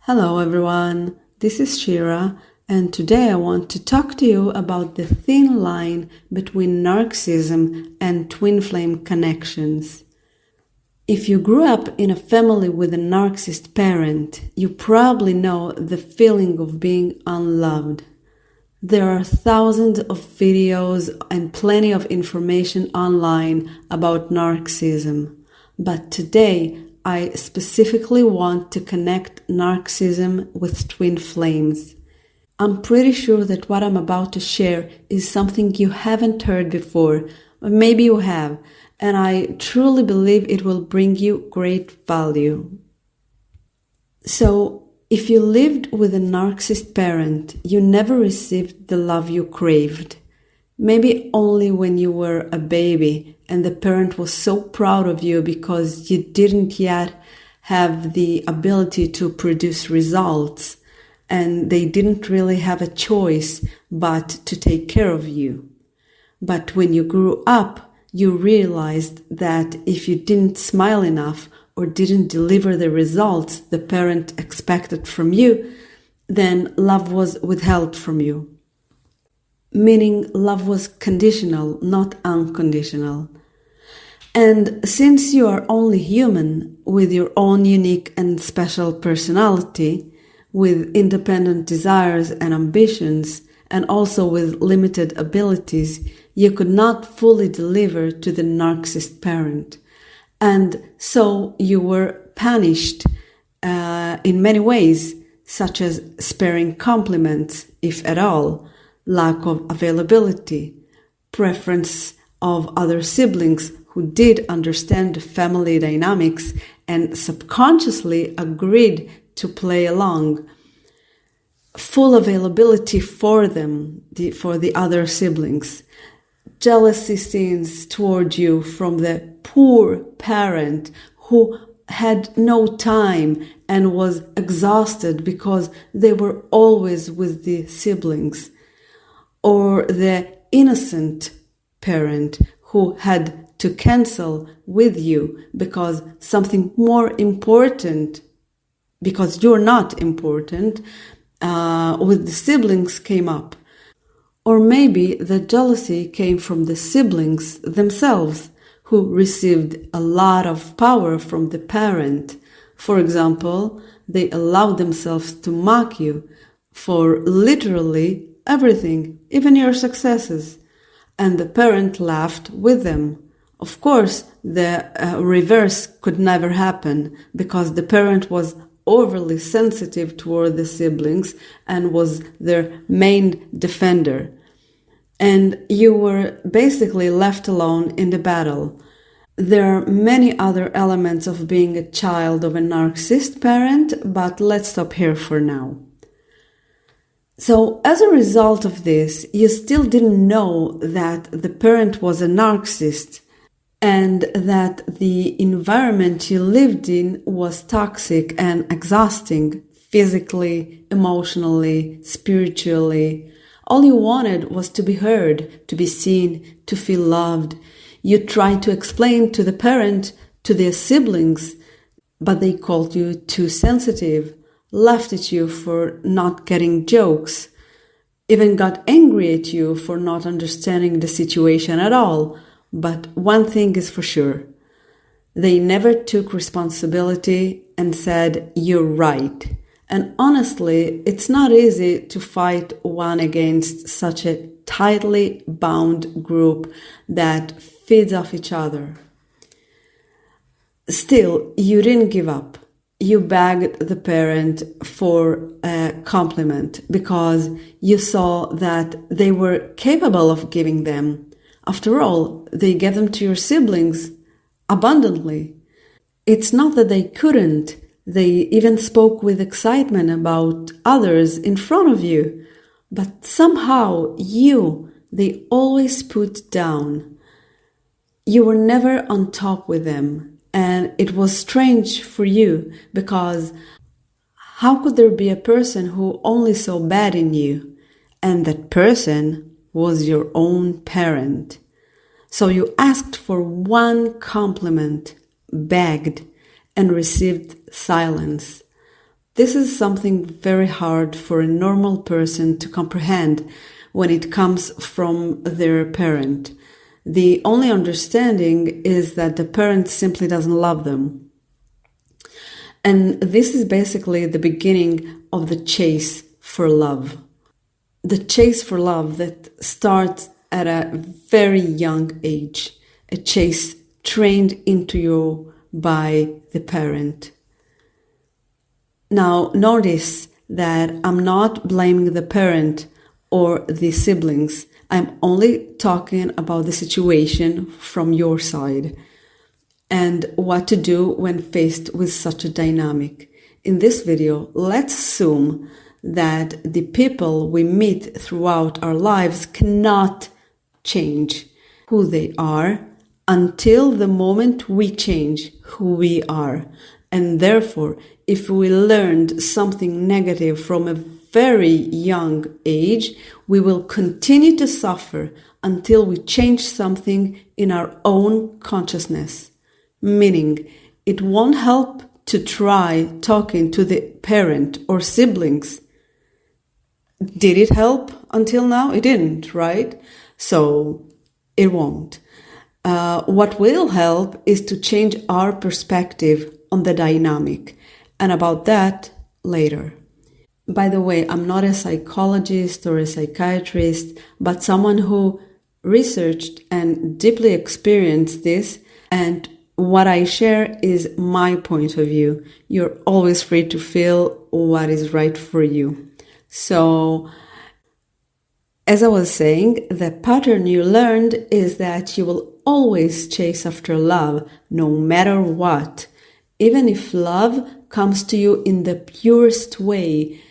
Hello everyone, this is Shira, and today I want to talk to you about the thin line between narcissism and twin flame connections. If you grew up in a family with a narcissist parent, you probably know the feeling of being unloved. There are thousands of videos and plenty of information online about narcissism, but today I specifically want to connect narcissism with twin flames. I'm pretty sure that what I'm about to share is something you haven't heard before, but maybe you have, and I truly believe it will bring you great value. So, if you lived with a narcissist parent, you never received the love you craved. Maybe only when you were a baby and the parent was so proud of you because you didn't yet have the ability to produce results and they didn't really have a choice but to take care of you. But when you grew up, you realized that if you didn't smile enough or didn't deliver the results the parent expected from you, then love was withheld from you. Meaning love was conditional, not unconditional. And since you are only human, with your own unique and special personality, with independent desires and ambitions, and also with limited abilities, you could not fully deliver to the narcissist parent. And so you were punished in many ways, such as sparing compliments, if at all, lack of availability, preference of other siblings who did understand the family dynamics and subconsciously agreed to play along, full availability for them, for the other siblings, jealousy scenes toward you from the poor parent who had no time and was exhausted because they were always with the siblings, or the innocent parent who had to cancel with you because something more important, because you're not important, with the siblings came up. Or maybe the jealousy came from the siblings themselves who received a lot of power from the parent. For example, they allowed themselves to mock you for literally everything, even your successes, and the parent laughed with them. Of course, the reverse could never happen because the parent was overly sensitive toward the siblings and was their main defender. And you were basically left alone in the battle. There are many other elements of being a child of a narcissist parent, but let's stop here for now. So, as a result of this, you still didn't know that the parent was a narcissist and that the environment you lived in was toxic and exhausting, physically, emotionally, spiritually. All you wanted was to be heard, to be seen, to feel loved. You tried to explain to the parent, to their siblings, but they called you too sensitive, laughed at you for not getting jokes, even got angry at you for not understanding the situation at all. But one thing is for sure, they never took responsibility and said, "You're right." And honestly, it's not easy to fight one against such a tightly bound group that feeds off each other. Still, you didn't give up. You begged the parent for a compliment because you saw that they were capable of giving them. After all, they gave them to your siblings abundantly. It's not that they couldn't. They even spoke with excitement about others in front of you. But somehow they always put down. You were never on top with them. And it was strange for you because how could there be a person who only saw bad in you? And that person was your own parent. So you asked for one compliment, begged, and received silence. This is something very hard for a normal person to comprehend when it comes from their parent. The only understanding is that the parent simply doesn't love them. And this is basically the beginning of the chase for love. The chase for love that starts at a very young age. A chase trained into you by the parent. Now, notice that I'm not blaming the parent or the siblings. I'm only talking about the situation from your side and what to do when faced with such a dynamic. In this video, let's assume that the people we meet throughout our lives cannot change who they are until the moment we change who we are. And therefore, if we learned something negative from a very young age, we will continue to suffer until we change something in our own consciousness. Meaning, it won't help to try talking to the parent or siblings. Did it help until now? It didn't, right? So, it won't. What will help is to change our perspective on the dynamic, and about that later. By the way, I'm not a psychologist or a psychiatrist, but someone who researched and deeply experienced this, and what I share is my point of view. You're always free to feel what is right for you. So, as I was saying, the pattern you learned is that you will always chase after love, no matter what. Even if love comes to you in the purest way,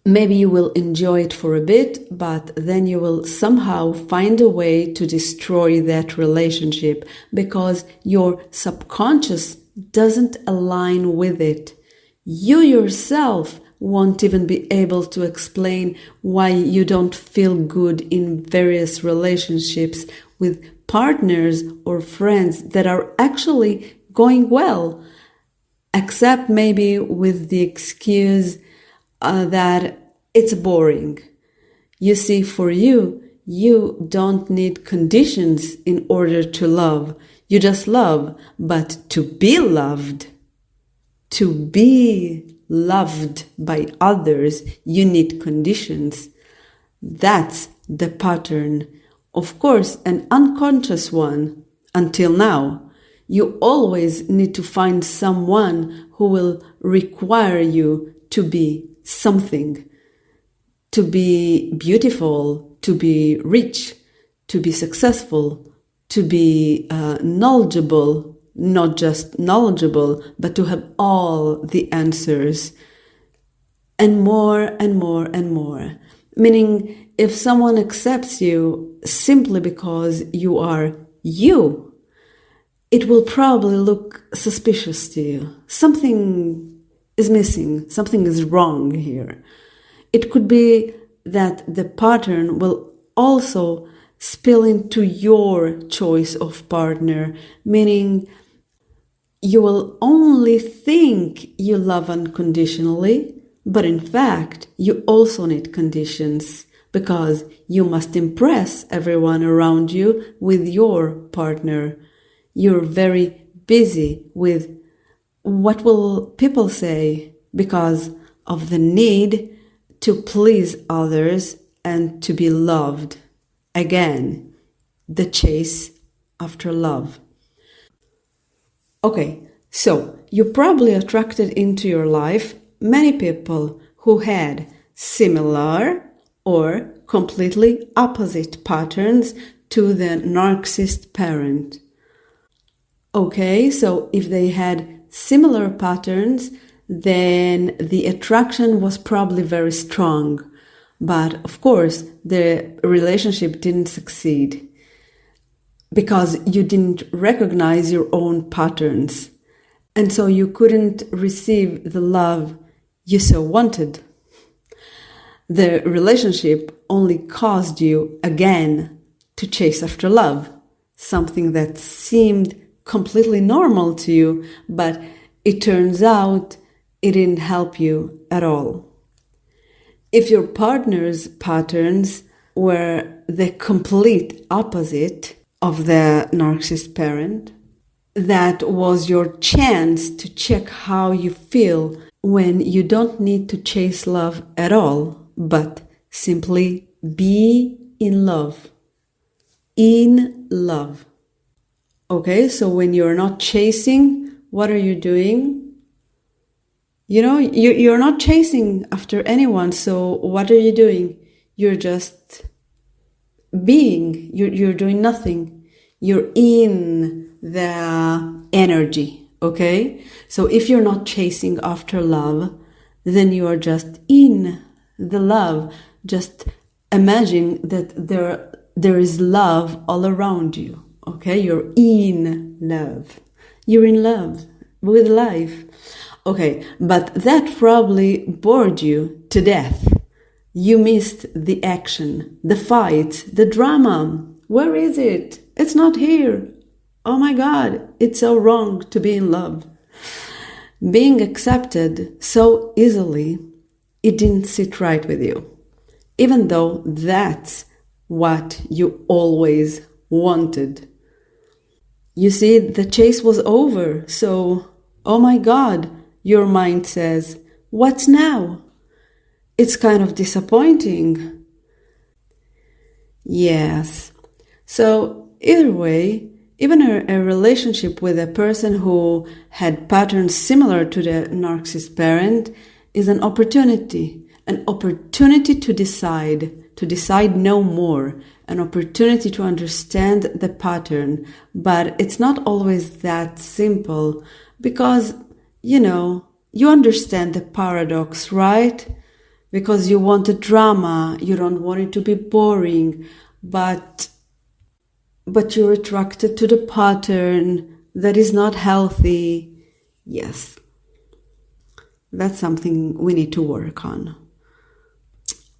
maybe you will enjoy it for a bit, but then you will somehow find a way to destroy that relationship because your subconscious doesn't align with it. You yourself won't even be able to explain why you don't feel good in various relationships with partners or friends that are actually going well. Except maybe with the excuse that it's boring. You see, for you, you don't need conditions in order to love. You just love. But to be loved by others, you need conditions. That's the pattern. Of course, an unconscious one until now. You always need to find someone who will require you to be something, to be beautiful, to be rich, to be successful, to be knowledgeable, not just knowledgeable, but to have all the answers, and more and more and more. Meaning, if someone accepts you simply because you are you, it will probably look suspicious to you. Something is missing. Something is wrong here. It could be that the pattern will also spill into your choice of partner, meaning you will only think you love unconditionally, but in fact, you also need conditions because you must impress everyone around you with your partner. You're very busy with what will people say because of the need to please others and to be loved. Again, the chase after love. Okay, so you probably attracted into your life many people who had similar or completely opposite patterns to the narcissist parent. Okay, so if they had similar patterns, then the attraction was probably very strong. But of course, the relationship didn't succeed because you didn't recognize your own patterns. And so you couldn't receive the love you so wanted. The relationship only caused you again to chase after love, something that seemed completely normal to you, but it turns out it didn't help you at all. If your partner's patterns were the complete opposite of the narcissist parent, that was your chance to check how you feel when you don't need to chase love at all, but simply be in love. In love. Okay, so when you're not chasing, what are you doing? You're not chasing after anyone, so what are you doing? You're just being. You're doing nothing. You're in the energy, okay? So if you're not chasing after love, then you are just in the love. Just imagine that there is love all around you, okay? You're in love. You're in love with life. Okay, but that probably bored you to death. You missed the action, the fight, the drama. Where is it? It's not here. Oh my God, it's so wrong to be in love. Being accepted so easily, it didn't sit right with you. Even though that's what you always wanted. You see, the chase was over, so, oh my God, your mind says, what's now? It's kind of disappointing. Yes. So either way, even a relationship with a person who had patterns similar to the narcissist parent is an opportunity to decide no more, an opportunity to understand the pattern. But it's not always that simple because, you understand the paradox, right? Because you want a drama, you don't want it to be boring, but you're attracted to the pattern that is not healthy. Yes, that's something we need to work on.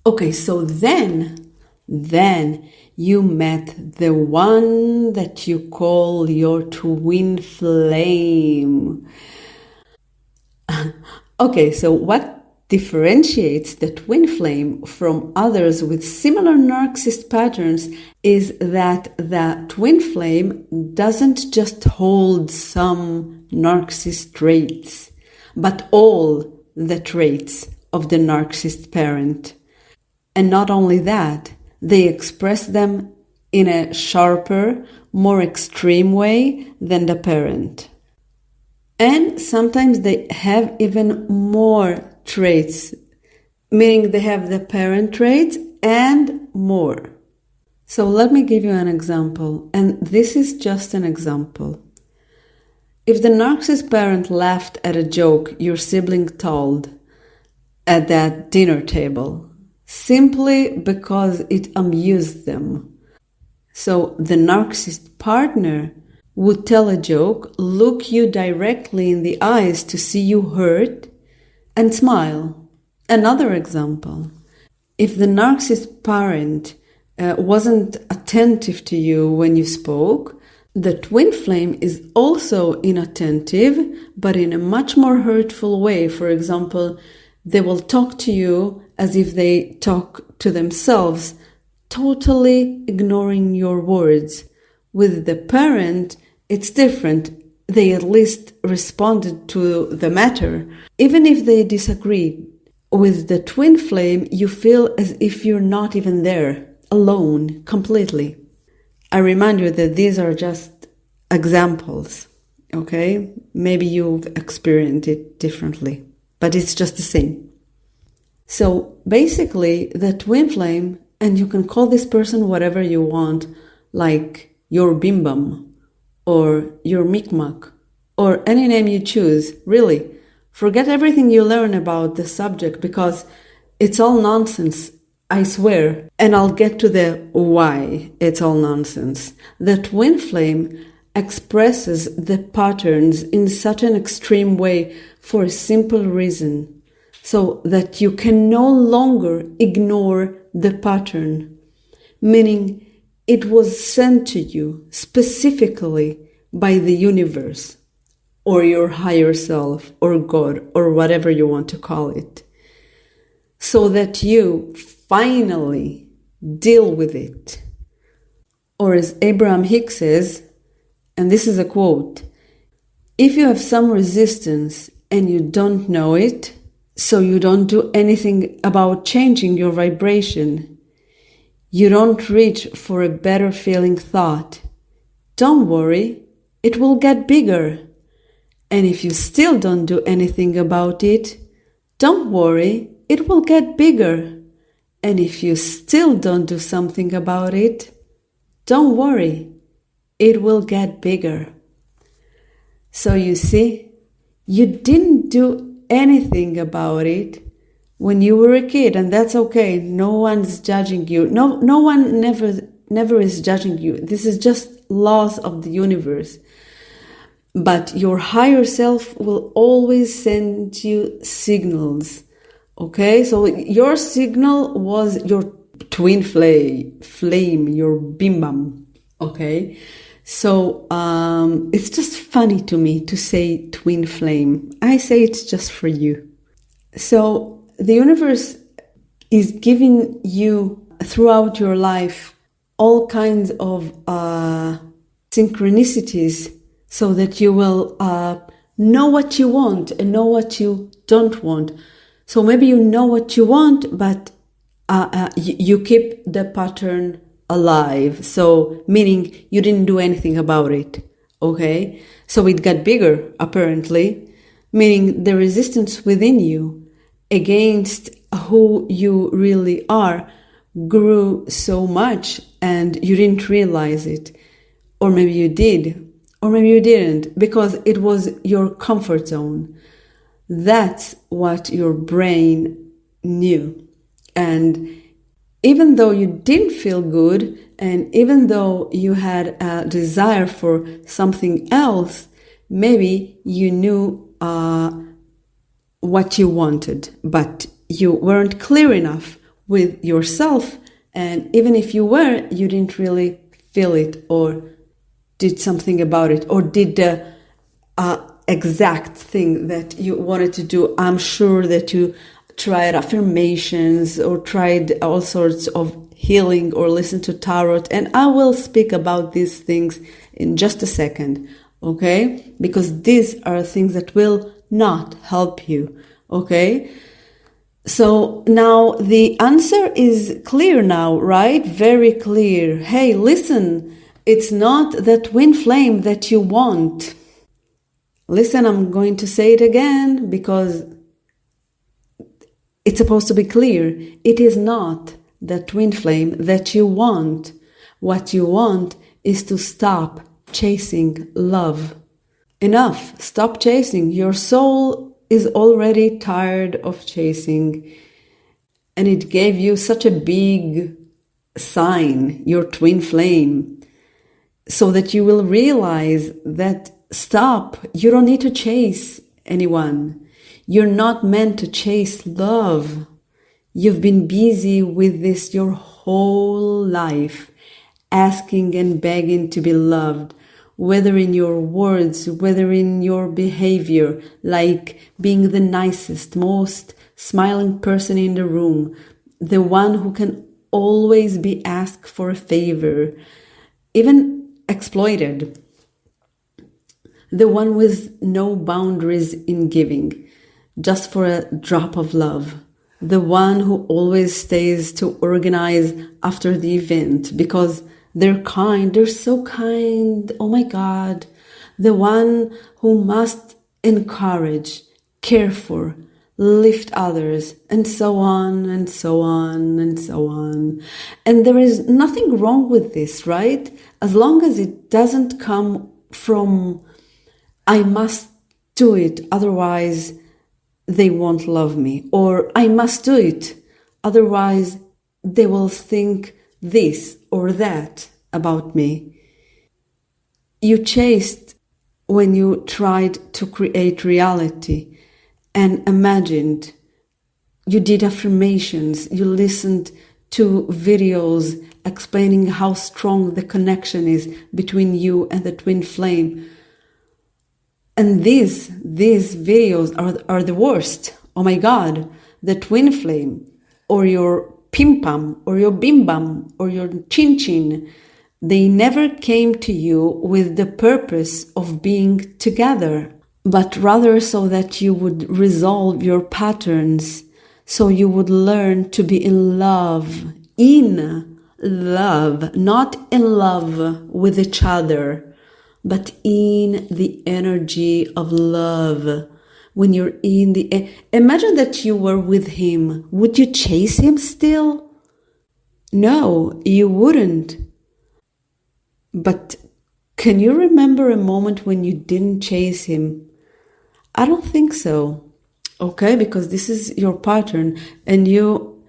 Okay, so then you met the one that you call your twin flame. Okay, so what differentiates the twin flame from others with similar narcissist patterns is that the twin flame doesn't just hold some narcissist traits, but all the traits of the narcissist parent. And not only that, they express them in a sharper, more extreme way than the parent. And sometimes they have even more traits, meaning they have the parent traits and more. So let me give you an example, and this is just an example. If the narcissist parent laughed at a joke your sibling told at that dinner table, simply because it amused them, so the narcissist partner would tell a joke, look you directly in the eyes to see you hurt, and smile. Another example. If the narcissist parent wasn't attentive to you when you spoke, the twin flame is also inattentive, but in a much more hurtful way. For example, they will talk to you as if they talk to themselves, totally ignoring your words. With the parent, it's different. They at least responded to the matter. Even if they disagreed, with the twin flame, you feel as if you're not even there, alone, completely. I remind you that these are just examples, okay? Maybe you've experienced it differently, but it's just the same. So basically, the twin flame, and you can call this person whatever you want, like your bimbam, or your micmac, or any name you choose, really. Forget everything you learn about the subject because it's all nonsense, I swear. And I'll get to the why it's all nonsense. The twin flame expresses the patterns in such an extreme way for a simple reason, so that you can no longer ignore the pattern, meaning it was sent to you specifically by the universe, or your higher self, or God, or whatever you want to call it, so that you finally deal with it. Or as Abraham Hicks says, and this is a quote, if you have some resistance and you don't know it, so you don't do anything about changing your vibration, you don't reach for a better feeling thought, don't worry, it will get bigger. And if you still don't do anything about it, don't worry, it will get bigger. And if you still don't do something about it, don't worry, it will get bigger. So you see, you didn't do anything about it when you were a kid, and that's okay. No one's judging you. No one never is judging you. This is just laws of the universe. But your higher self will always send you signals. Okay, so your signal was your twin flame, your bim bam. Okay, so it's just funny to me to say twin flame. I say it's just for you. So the universe is giving you throughout your life all kinds of synchronicities, so that you will know what you want and know what you don't want. So maybe you know what you want, but you keep the pattern alive. So meaning you didn't do anything about it. Okay? So it got bigger, apparently, meaning the resistance within you against who you really are grew so much and you didn't realize it. Or maybe you did. Or maybe you didn't, because it was your comfort zone. That's what your brain knew. And even though you didn't feel good, and even though you had a desire for something else, maybe you knew what you wanted, but you weren't clear enough with yourself. And even if you were, you didn't really feel it or did something about it, or did the exact thing that you wanted to do. I'm sure that you tried affirmations or tried all sorts of healing or listened to tarot. And I will speak about these things in just a second, okay? Because these are things that will not help you, okay? So now the answer is clear now, right? Very clear. Hey, listen. It's not the twin flame that you want. Listen, I'm going to say it again because it's supposed to be clear. It is not the twin flame that you want. What you want is to stop chasing love. Enough. Stop chasing. Your soul is already tired of chasing. And it gave you such a big sign, your twin flame, so that you will realize that stop, you don't need to chase anyone. You're not meant to chase love. You've been busy with this your whole life, asking and begging to be loved, whether in your words, whether in your behavior, like being the nicest, most smiling person in the room, the one who can always be asked for a favor, even exploited, the one with no boundaries in giving, just for a drop of love, the one who always stays to organize after the event because they're kind, they're so kind, oh my God, the one who must encourage, care for, lift others, and so on, and so on, and so on. And there is nothing wrong with this, right? As long as it doesn't come from, I must do it, otherwise they won't love me, or I must do it, otherwise they will think this or that about me. You chased when you tried to create reality and imagined. You did affirmations, you listened to videos explaining how strong the connection is between you and the twin flame. And these videos are the worst. Oh my God, the twin flame, or your pim pam, or your bim bam, or your chin chin, they never came to you with the purpose of being together, but rather so that you would resolve your patterns, so you would learn to be in love, not in love with each other, but in the energy of love. When you're in the... Imagine that you were with him. Would you chase him still? No, you wouldn't. But can you remember a moment when you didn't chase him? I don't think so. Okay, because this is your pattern and you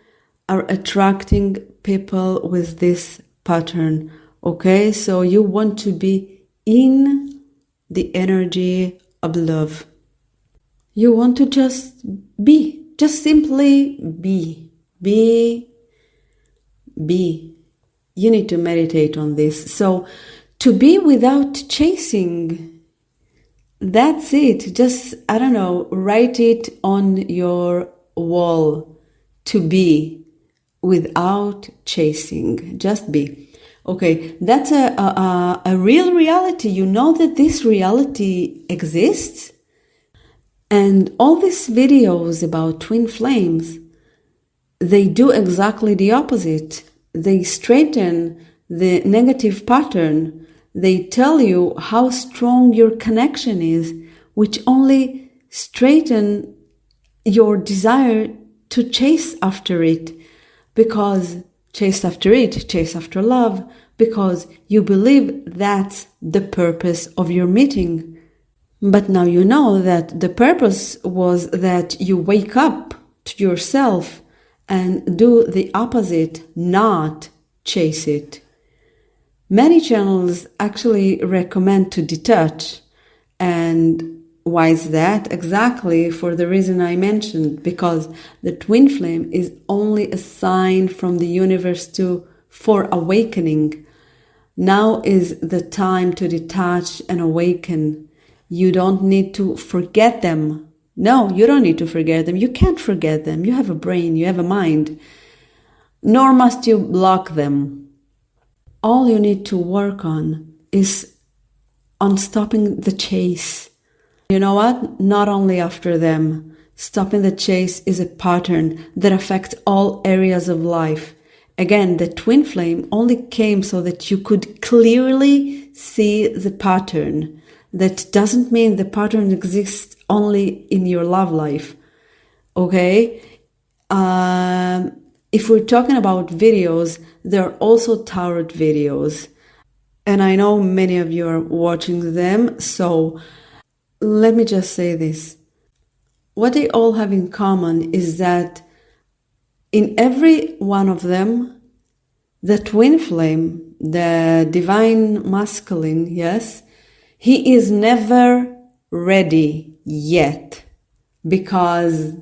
are attracting people with this pattern. Okay, so you want to be in the energy of love. You want to just be, just simply be. You need to meditate on this. So to be without chasing, that's it. Just, I don't know, write it on your wall. To be without chasing, just be. Okay, that's a real reality. You know that this reality exists. And all these videos about twin flames, they do exactly the opposite. They straighten the negative pattern. They tell you how strong your connection is, which only straighten your desire to chase after it. Because chase after love, because you believe that's the purpose of your meeting. But now you know that the purpose was that you wake up to yourself and do the opposite, not chase it. Many channels actually recommend to detach. And why is that? Exactly for the reason I mentioned, because the twin flame is only a sign from the universe for awakening. Now is the time to detach and awaken. You don't need to forget them. No, you don't need to forget them. You can't forget them. You have a brain, you have a mind. Nor must you block them. All you need to work on is on stopping the chase. You know what? Not only after them. Stopping the chase is a pattern that affects all areas of life. Again, the twin flame only came so that you could clearly see the pattern. That doesn't mean the pattern exists only in your love life. Okay? If we're talking about videos, there are also tarot videos. And I know many of you are watching them, so let me just say this. What they all have in common is that in every one of them, the twin flame, the divine masculine, yes, he is never ready yet because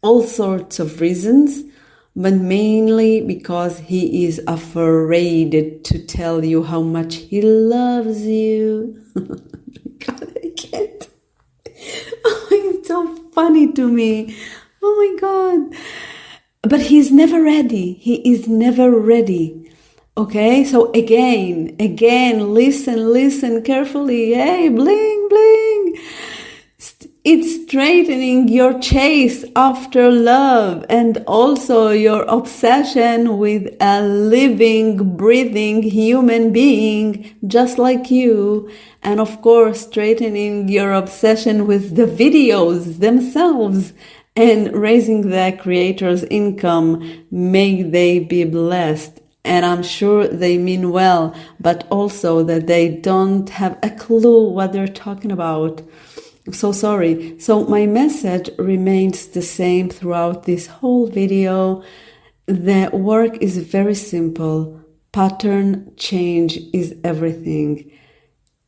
all sorts of reasons, but mainly because he is afraid to tell you how much he loves you. God, I can't. Oh, it's so funny to me. Oh my God. But he's never ready. He is never ready. Okay, so again, listen carefully. Hey, bling, bling. It's straightening your chase after love and also your obsession with a living, breathing human being just like you. And of course, straightening your obsession with the videos themselves and raising the creator's income. May they be blessed. And I'm sure they mean well, but also that they don't have a clue what they're talking about. I'm so sorry. So my message remains the same throughout this whole video. The work is very simple. Pattern change is everything.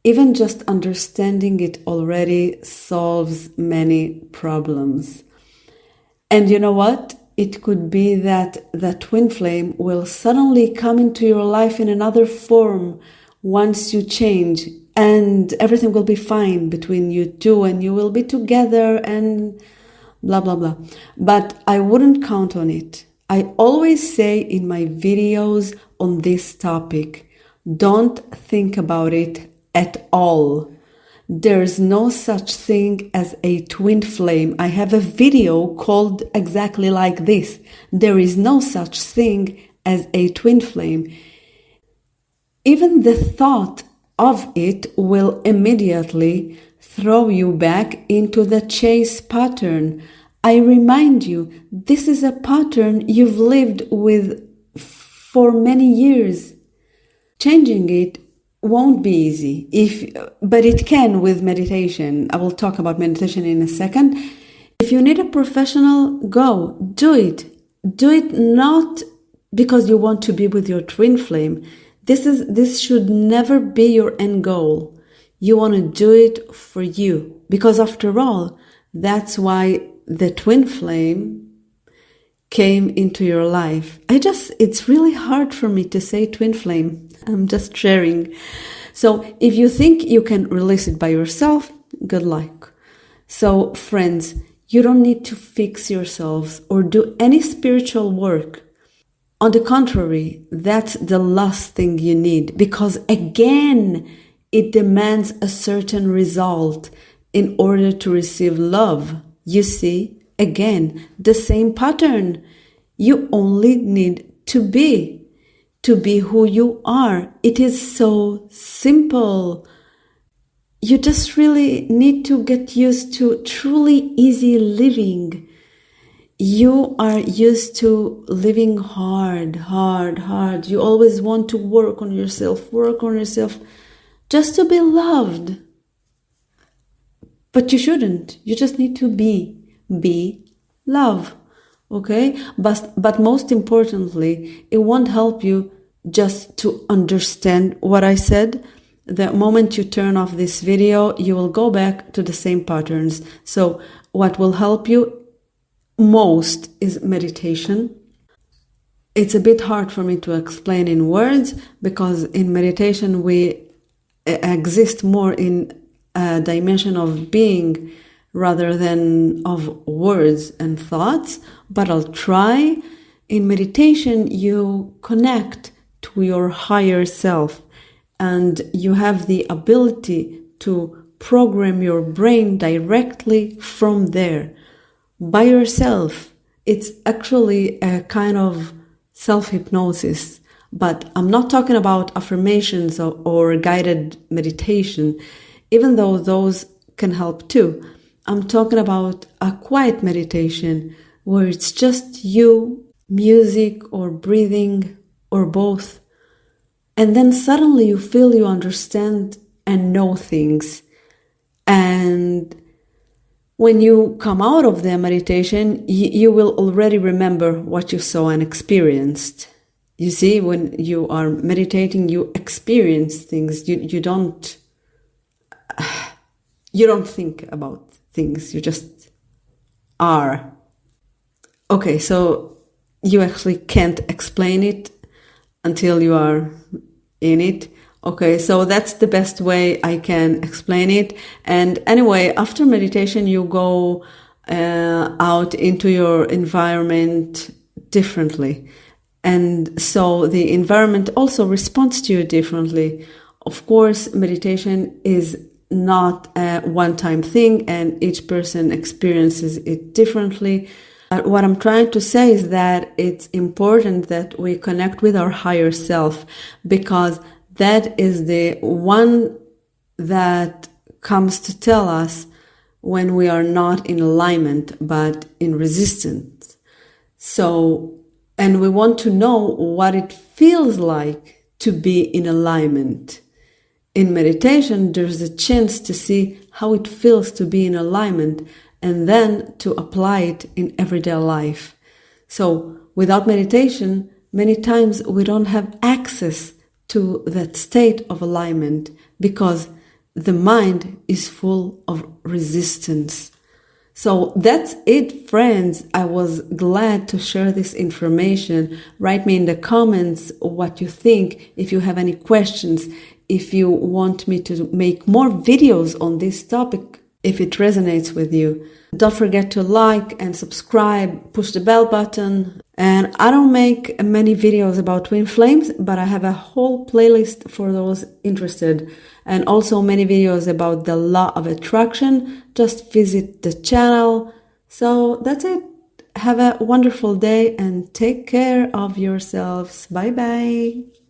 Even just understanding it already solves many problems. And you know what? It could be that the twin flame will suddenly come into your life in another form once you change. and everything will be fine between you two and you will be together and blah, blah, blah. But I wouldn't count on it. I always say in my videos on this topic, don't think about it at all. There's no such thing as a twin flame. I have a video called exactly like this. There is no such thing as a twin flame. Even the thought of it will immediately throw you back into the chase pattern. I remind you, this is a pattern you've lived with for many years. Changing it won't be easy, but it can with meditation. I will talk about meditation in a second. If you need a professional, go, do it. Do it not because you want to be with your twin flame. This should never be your end goal. You want to do it for you, because after all, that's why the twin flame came into your life. It's really hard for me to say twin flame. I'm just sharing. So if you think you can release it by yourself, good luck. So friends, you don't need to fix yourselves or do any spiritual work. On the contrary, that's the last thing you need, because again, it demands a certain result in order to receive love. You see, again, the same pattern. You only need to be who you are. It is so simple. You just really need to get used to truly easy living. You are used to living hard. You always want to work on yourself just to be loved. But you shouldn't. You just need to be love. Okay? But most importantly, it won't help you just to understand what I said. The moment you turn off this video, you will go back to the same patterns. So what will help you most is meditation. It's a bit hard for me to explain in words, because in meditation we exist more in a dimension of being rather than of words and thoughts, but I'll try. In meditation, you connect to your higher self, and you have the ability to program your brain directly from there, by yourself. It's actually a kind of self-hypnosis, but I'm not talking about affirmations or guided meditation, even though those can help too. I'm talking about a quiet meditation where it's just you, music or breathing or both. And then suddenly you feel you understand and know things. And when you come out of the meditation, you will already remember what you saw and experienced. You see, when you are meditating, you experience things. You don't think about things. You just are. Okay, so you actually can't explain it until you are in it. Okay, so that's the best way I can explain it. And anyway, after meditation, you go out into your environment differently. And so the environment also responds to you differently. Of course, meditation is not a one-time thing, and each person experiences it differently. What I'm trying to say is that it's important that we connect with our higher self, because that is the one that comes to tell us when we are not in alignment, but in resistance. So, and we want to know what it feels like to be in alignment. In meditation, there's a chance to see how it feels to be in alignment and then to apply it in everyday life. So, without meditation, many times we don't have access to that state of alignment because the mind is full of resistance. So that's it, friends. I was glad to share this information. Write me in the comments what you think. If you have any questions, if you want me to make more videos on this topic, if it resonates with you. Don't forget to like and subscribe, push the bell button. And I don't make many videos about twin flames, but I have a whole playlist for those interested, and also many videos about the law of attraction. Just visit the channel. So that's it. Have a wonderful day and take care of yourselves. Bye bye.